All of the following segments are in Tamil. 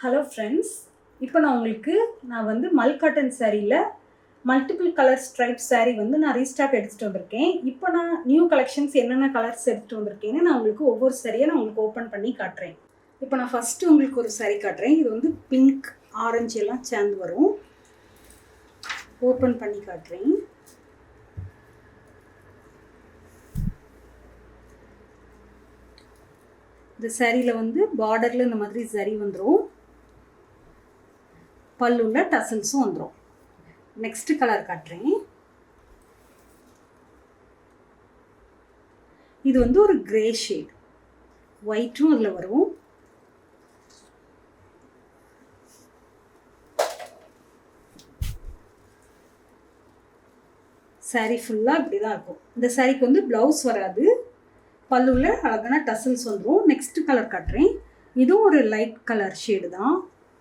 ஹலோ ஃப்ரெண்ட்ஸ், இப்போ நான் வந்து மல் காட்டன் சாரியில் மல்டிபிள் கலர் ஸ்ட்ரைப் சாரீ வந்து நான் ரீஸ்டாக் எடுத்துகிட்டு வந்திருக்கேன். இப்போ நான் நியூ கலெக்ஷன்ஸ் என்னென்ன கலர்ஸ் எடுத்துகிட்டு வந்திருக்கேன்னு நான் உங்களுக்கு ஒவ்வொரு சாரியை நான் உங்களுக்கு ஓப்பன் பண்ணி காட்டுறேன். இப்போ நான் ஃபஸ்ட்டு உங்களுக்கு ஒரு சாரீ காட்டுறேன். இது வந்து பிங்க் ஆரஞ்சு எல்லாம் சேர்ந்து வரும். ஓப்பன் பண்ணி காட்டுறேன். இந்த சாரியில் வந்து பார்டரில் இந்த மாதிரி சரி வந்துடும். பல்லுள்ள டசல்ஸும் வந்துடும். நெக்ஸ்ட் கலர் காட்டுறேன். இது வந்து ஒரு கிரே ஷேட், ஒயிட்டும் அதில் வரும். சாரீ ஃபுல்லாக இப்படி தான் இருக்கும். இந்த சாரீக்கு வந்து ப்ளவுஸ் வராது. பல்லுள்ள அழகான டசல்ஸ் வந்துடும். நெக்ஸ்ட் கலர் காட்டுறேன். இதுவும் ஒரு லைட் கலர் ஷேடு தான்.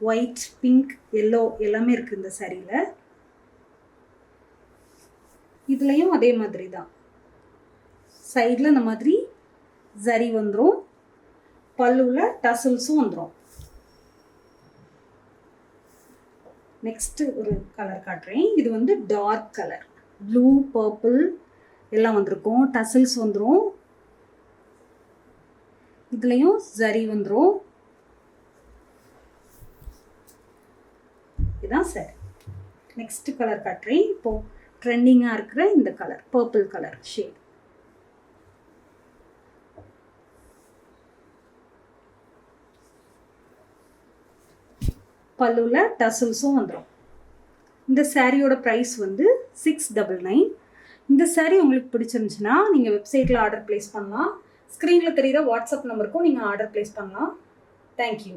ஒயிட், பிங்க், எல்லோ எல்லாமே இருக்குது இந்த சாரியில். இதுலேயும் அதே மாதிரி தான். சைடில் இந்த மாதிரி ஜரி வந்துடும். பல்லுவில் டசல்ஸும் வந்துடும். நெக்ஸ்ட்டு ஒரு கலர் காட்டுறேன். இது வந்து டார்க் கலர், ப்ளூ, பர்பிள் எல்லாம் வந்திருக்கும். டசல்ஸ் வந்துடும். இதுலேயும் ஜரி வந்துடும். இதுதான் சாரி. நெக்ஸ்ட் கலர் காட்டுறேன். இப்போது ட்ரெண்டிங்காக இருக்கிற இந்த கலர், பர்பிள் கலர் ஷேட். பல்லுவில் டசல்ஸும் வந்துடும். இந்த சாரியோட ப்ரைஸ் வந்து 699. இந்த சாரீ உங்களுக்கு பிடிச்சிருந்துச்சுன்னா நீங்கள் வெப்சைட்டில் ஆர்டர் ப்ளேஸ் பண்ணலாம். ஸ்க்ரீனில் தெரிகிற வாட்ஸ்அப் நம்பருக்கும் நீங்கள் ஆர்டர் ப்ளேஸ் பண்ணலாம். தேங்க்யூ.